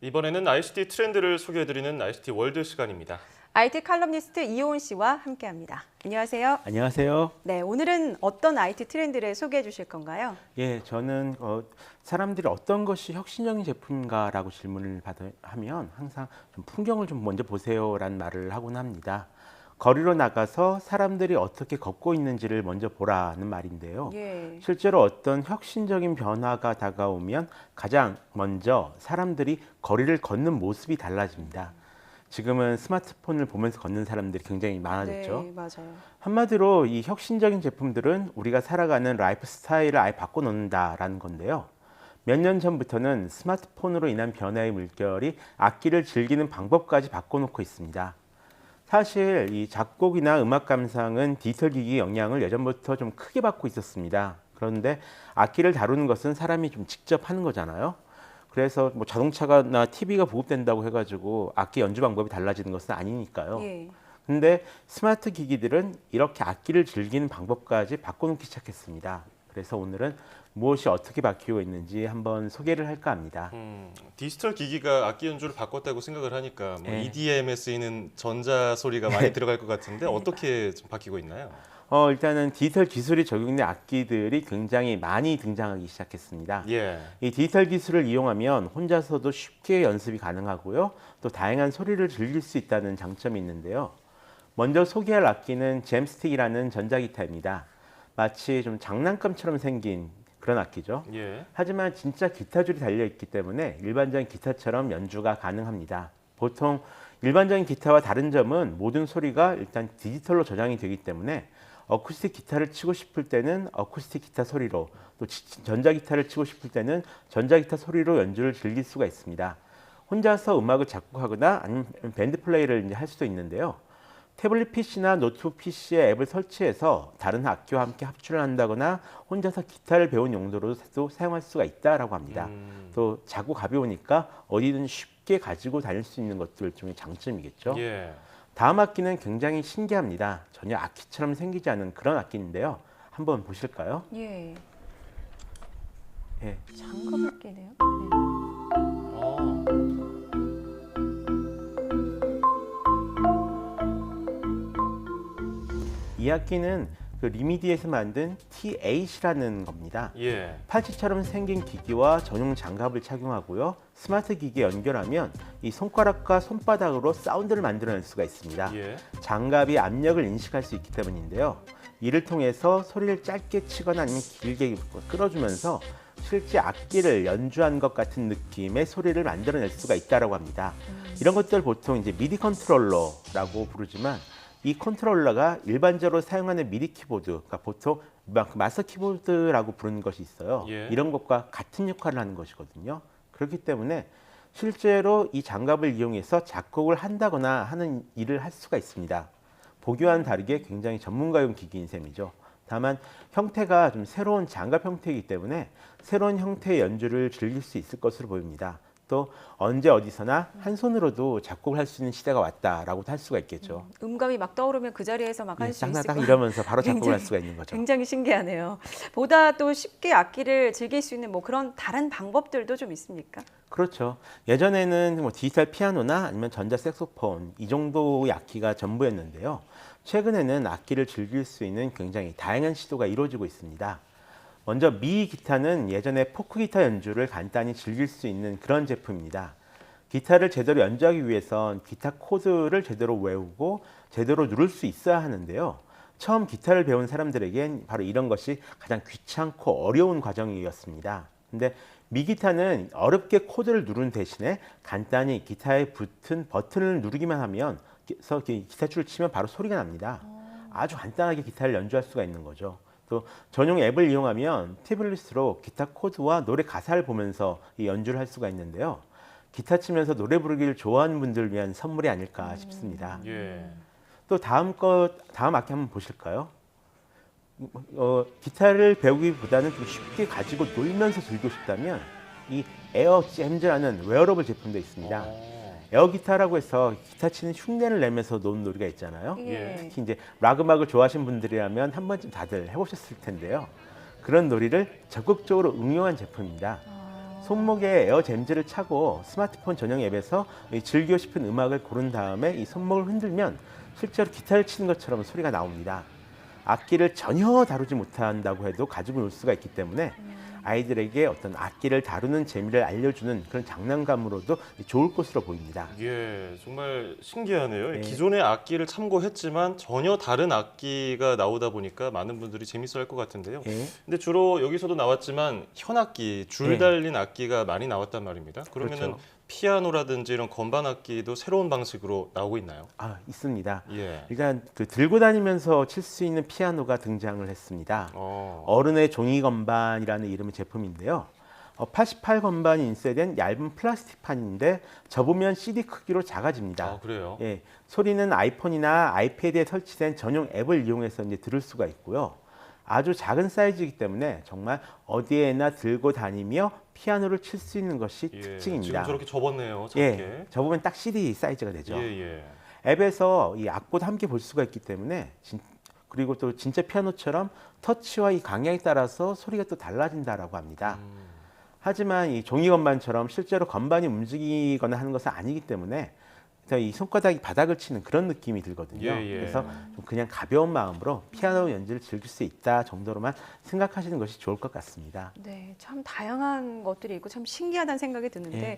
이번에는 ICT 트렌드를 소개해드리는 ICT 월드 시간입니다. IT 칼럼니스트 이호은 씨와 함께합니다. 안녕하세요. 안녕하세요. 네, 오늘은 어떤 IT 트렌드를 소개해 주실 건가요? 예, 저는 사람들이 어떤 것이 혁신적인 제품인가라고 질문을 하면 항상 좀 풍경을 좀 먼저 보세요라는 말을 하곤 합니다. 거리로 나가서 사람들이 어떻게 걷고 있는지를 먼저 보라는 말인데요. 예. 실제로 어떤 혁신적인 변화가 다가오면 가장 먼저 사람들이 거리를 걷는 모습이 달라집니다. 지금은 스마트폰을 보면서 걷는 사람들이 굉장히 많아졌죠. 네, 맞아요. 한마디로 이 혁신적인 제품들은 우리가 살아가는 라이프 스타일을 아예 바꿔놓는다라는 건데요. 몇 년 전부터는 스마트폰으로 인한 변화의 물결이 악기를 즐기는 방법까지 바꿔놓고 있습니다. 사실 이 작곡이나 음악 감상은 디지털 기기의 영향을 예전부터 좀 크게 받고 있었습니다. 그런데 악기를 다루는 것은 사람이 좀 직접 하는 거잖아요. 그래서 뭐 자동차나 TV가 보급된다고 해가지고 악기 연주 방법이 달라지는 것은 아니니까요. 예. 근데 스마트 기기들은 이렇게 악기를 즐기는 방법까지 바꿔놓기 시작했습니다. 그래서 오늘은 무엇이 어떻게 바뀌고 있는지 한번 소개를 할까 합니다. 디지털 기기가 악기 연주를 바꿨다고 생각을 하니까 뭐 네. EDM에 쓰이는 전자 소리가 많이 들어갈 것 같은데 어떻게 좀 바뀌고 있나요? 일단은 디지털 기술이 적용된 악기들이 굉장히 많이 등장하기 시작했습니다. 예. 이 디지털 기술을 이용하면 혼자서도 쉽게 연습이 가능하고요. 또 다양한 소리를 즐길 수 있다는 장점이 있는데요. 먼저 소개할 악기는 잼스틱이라는 전자기타입니다. 마치 좀 장난감처럼 생긴 그런 악기죠. 예. 하지만 진짜 기타줄이 달려있기 때문에 일반적인 기타처럼 연주가 가능합니다. 보통 일반적인 기타와 다른 점은 모든 소리가 일단 디지털로 저장이 되기 때문에 어쿠스틱 기타를 치고 싶을 때는 어쿠스틱 기타 소리로, 또 전자기타를 치고 싶을 때는 전자기타 소리로 연주를 즐길 수가 있습니다. 혼자서 음악을 작곡하거나 아니면 밴드 플레이를 이제 할 수도 있는데요. 태블릿 PC나 노트북 PC에 앱을 설치해서 다른 악기와 함께 합주를 한다거나 혼자서 기타를 배운 용도로도 사용할 수가 있다라고 합니다. 또 작고 가벼우니까 어디든 쉽게 가지고 다닐 수 있는 것들 중에 장점이겠죠. 예. 다음 악기는 굉장히 신기합니다. 전혀 악기처럼 생기지 않은 그런 악기인데요. 한번 보실까요? 예. 예. 장갑 악기네요. 네. 어. 이 악기는 그 리미디에서 만든 T8이라는 겁니다. 예. 팔찌처럼 생긴 기기와 전용 장갑을 착용하고요. 스마트 기기에 연결하면 이 손가락과 손바닥으로 사운드를 만들어낼 수가 있습니다. 예. 장갑이 압력을 인식할 수 있기 때문인데요. 이를 통해서 소리를 짧게 치거나 아니면 길게 끌어주면서 실제 악기를 연주한 것 같은 느낌의 소리를 만들어낼 수가 있다고 합니다. 이런 것들 보통 이제 미디 컨트롤러라고 부르지만 이 컨트롤러가 일반적으로 사용하는 미디 키보드, 그러니까 보통 마스터 키보드라고 부르는 것이 있어요. 예. 이런 것과 같은 역할을 하는 것이거든요. 그렇기 때문에 실제로 이 장갑을 이용해서 작곡을 한다거나 하는 일을 할 수가 있습니다. 보기와는 다르게 굉장히 전문가용 기기인 셈이죠. 다만 형태가 좀 새로운 장갑 형태이기 때문에 새로운 형태의 연주를 즐길 수 있을 것으로 보입니다. 또 언제 어디서나 한 손으로도 작곡을 할 수 있는 시대가 왔다라고도 할 수가 있겠죠. 음감이 막 떠오르면 그 자리에서 막 할 수 있을 딱딱 것 이러면서 바로 작곡을 굉장히- 할 수가 있는 거죠. 굉장히 신기하네요. 보다 또 쉽게 악기를 즐길 수 있는 뭐 그런 다른 방법들도 좀 있습니까? 그렇죠. 예전에는 뭐 디지털 피아노나 아니면 전자 색소폰 이 정도의 악기가 전부였는데요. 최근에는 악기를 즐길 수 있는 굉장히 다양한 시도가 이루어지고 있습니다. 먼저 미 기타는 예전에 포크 기타 연주를 간단히 즐길 수 있는 그런 제품입니다. 기타를 제대로 연주하기 위해선 기타 코드를 제대로 외우고 제대로 누를 수 있어야 하는데요. 처음 기타를 배운 사람들에겐 바로 이런 것이 가장 귀찮고 어려운 과정이었습니다. 근데 미 기타는 어렵게 코드를 누르는 대신에 간단히 기타에 붙은 버튼을 누르기만 하면 기타줄을 치면 바로 소리가 납니다. 아주 간단하게 기타를 연주할 수가 있는 거죠. 또 전용 앱을 이용하면 태블릿으로 기타 코드와 노래 가사를 보면서 이 연주를 할 수가 있는데요. 기타 치면서 노래 부르기를 좋아하는 분들을 위한 선물이 아닐까 싶습니다. 예. 또 다음 악기 한번 보실까요? 기타를 배우기보다는 좀 쉽게 가지고 놀면서 즐기고 싶다면 이 에어 잼즈라는 웨어러블 제품도 있습니다. 에어 기타라고 해서 기타 치는 흉내를 내면서 노는 놀이가 있잖아요. 예. 특히 이제 락 음악을 좋아하시는 분들이라면 한 번쯤 다들 해보셨을 텐데요. 그런 놀이를 적극적으로 응용한 제품입니다. 손목에 에어잼즈를 차고 스마트폰 전용 앱에서 이 즐기고 싶은 음악을 고른 다음에 이 손목을 흔들면 실제로 기타를 치는 것처럼 소리가 나옵니다. 악기를 전혀 다루지 못한다고 해도 가지고 놀 수가 있기 때문에 아이들에게 어떤 악기를 다루는 재미를 알려주는 그런 장난감으로도 좋을 것으로 보입니다. 예, 정말 신기하네요. 네. 기존의 악기를 참고했지만 전혀 다른 악기가 나오다 보니까 많은 분들이 재밌어할 것 같은데요. 예. 근데 주로 여기서도 나왔지만 현악기, 줄 네. 달린 악기가 많이 나왔단 말입니다. 그러면은 그렇죠. 피아노라든지 이런 건반 악기도 새로운 방식으로 나오고 있나요? 있습니다. 예. 일단 그 들고 다니면서 칠 수 있는 피아노가 등장을 했습니다. 어른의 종이 건반이라는 이름의 제품인데요. 88 건반이 인쇄된 얇은 플라스틱 판인데 접으면 CD 크기로 작아집니다. 아, 그래요? 예, 소리는 아이폰이나 아이패드에 설치된 전용 앱을 이용해서 이제 들을 수가 있고요. 아주 작은 사이즈이기 때문에 정말 어디에나 들고 다니며 피아노를 칠 수 있는 것이 예, 특징입니다. 지금 저렇게 접었네요. 저렇게. 예, 접으면 딱 CD 사이즈가 되죠. 예. 앱에서 이 악보도 함께 볼 수가 있기 때문에 그리고 또 진짜 피아노처럼 터치와 이 강약에 따라서 소리가 또 달라진다라고 합니다. 하지만 이 종이 건반처럼 실제로 건반이 움직이거나 하는 것은 아니기 때문에 이 손바닥이 바닥을 치는 그런 느낌이 들거든요. 예. 그래서 좀 그냥 가벼운 마음으로 피아노 연주를 즐길 수 있다 정도로만 생각하시는 것이 좋을 것 같습니다. 네, 참 다양한 것들이 있고 참 신기하다는 생각이 드는데 예.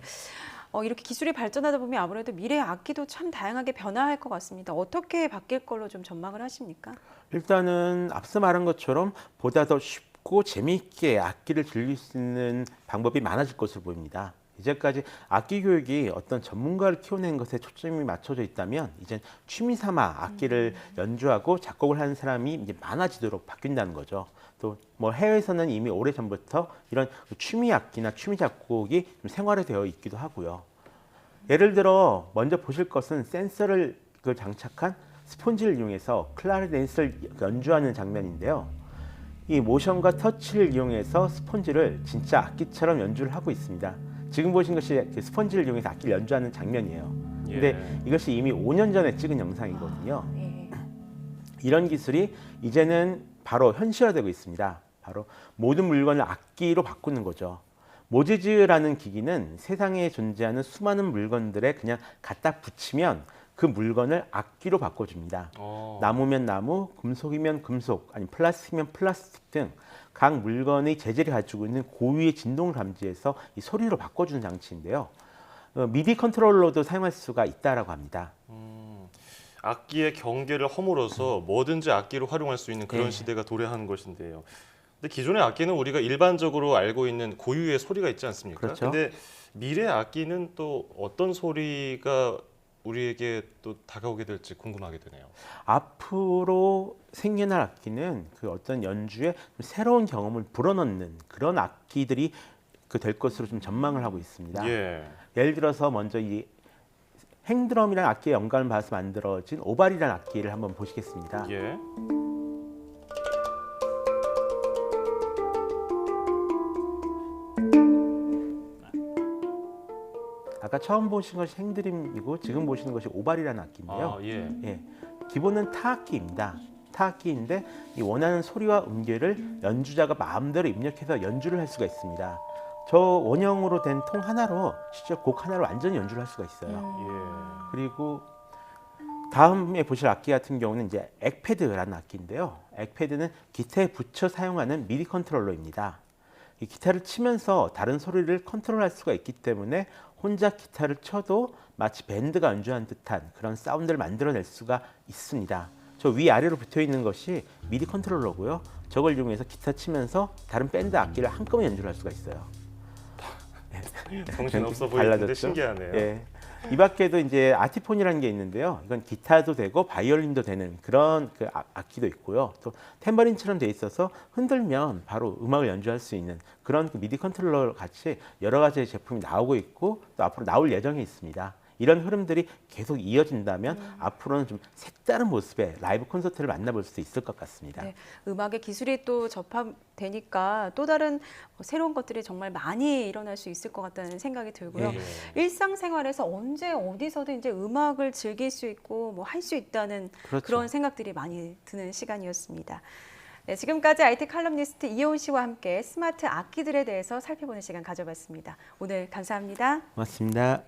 이렇게 기술이 발전하다 보면 아무래도 미래의 악기도 참 다양하게 변화할 것 같습니다. 어떻게 바뀔 걸로 좀 전망을 하십니까? 일단은 앞서 말한 것처럼 보다 더 쉽고 재미있게 악기를 즐길 수 있는 방법이 많아질 것으로 보입니다. 이제까지 악기 교육이 어떤 전문가를 키워낸 것에 초점이 맞춰져 있다면 이젠 취미 삼아 악기를 연주하고 작곡을 하는 사람이 이제 많아지도록 바뀐다는 거죠. 또 뭐 해외에서는 이미 오래전부터 이런 취미 악기나 취미 작곡이 좀 생활화되어 있기도 하고요. 예를 들어 먼저 보실 것은 센서를 장착한 스폰지를 이용해서 클라리넷을 연주하는 장면인데요. 이 모션과 터치를 이용해서 스폰지를 진짜 악기처럼 연주를 하고 있습니다. 지금 보신 것이 스펀지를 이용해서 악기를 연주하는 장면이에요. 근데 이것이 이미 5년 전에 찍은 영상이거든요. 이런 기술이 이제는 바로 현실화되고 있습니다. 바로 모든 물건을 악기로 바꾸는 거죠. 모지즈라는 기기는 세상에 존재하는 수많은 물건들에 그냥 갖다 붙이면 그 물건을 악기로 바꿔줍니다. 나무면 나무, 금속이면 금속, 아니 플라스틱이면 플라스틱 등 각 물건의 재질이 가지고 있는 고유의 진동을 감지해서 이 소리로 바꿔주는 장치인데요. 미디 컨트롤러도 사용할 수가 있다라고 합니다. 악기의 경계를 허물어서 뭐든지 악기로 활용할 수 있는 그런 네. 시대가 도래하는 것인데요. 근데 기존의 악기는 우리가 일반적으로 알고 있는 고유의 소리가 있지 않습니까? 그렇죠. 근데 미래 악기는 또 어떤 소리가 우리에게 또 다가오게 될지 궁금하게 되네요. 앞으로 생겨날 악기는 그 어떤 연주에 새로운 경험을 불어넣는 그런 악기들이 될 것으로 좀 전망을 하고 있습니다. 예를 들어서 먼저 이 행드럼이라는 악기의 영감을 받아서 만들어진 오발이라는 악기를 한번 보시겠습니다. 예. 아까 처음 보신 것이 행드림이고 지금 보시는 것이 오발이라는 악기인데요. 예. 기본은 타악기입니다. 타악기인데 이 원하는 소리와 음계를 연주자가 마음대로 입력해서 연주를 할 수가 있습니다. 저 원형으로 된 통 하나로 직접 곡 하나를 완전히 연주를 할 수가 있어요. 그리고 다음에 보실 악기 같은 경우는 이제 액패드라는 악기인데요. 액패드는 기타에 붙여 사용하는 미디 컨트롤러입니다. 이 기타를 치면서 다른 소리를 컨트롤할 수가 있기 때문에 혼자 기타를 쳐도 마치 밴드가 연주한 듯한 그런 사운드를 만들어낼 수가 있습니다. 저 위아래로 붙어 있는 것이 미디 컨트롤러고요. 저걸 이용해서 기타 치면서 다른 밴드 악기를 한꺼번에 연주를 할 수가 있어요. 정신없어 보이는데 신기하네요. 예. 이 밖에도 이제 아티폰이라는 게 있는데요. 이건 기타도 되고 바이올린도 되는 그런 악기도 있고요. 또 탬버린처럼 돼 있어서 흔들면 바로 음악을 연주할 수 있는 그런 미디 컨트롤러 같이 여러 가지의 제품이 나오고 있고 또 앞으로 나올 예정에 있습니다. 이런 흐름들이 계속 이어진다면 앞으로는 좀 색다른 모습의 라이브 콘서트를 만나볼 수 있을 것 같습니다. 네, 음악의 기술이 또 접합되니까 또 다른 새로운 것들이 정말 많이 일어날 수 있을 것 같다는 생각이 들고요. 일상생활에서 언제 어디서든 이제 음악을 즐길 수 있고 뭐 할 수 있다는 그렇죠. 그런 생각들이 많이 드는 시간이었습니다. 네, 지금까지 IT 칼럼니스트 이효은 씨와 함께 스마트 악기들에 대해서 살펴보는 시간 가져봤습니다. 오늘 감사합니다. 고맙습니다.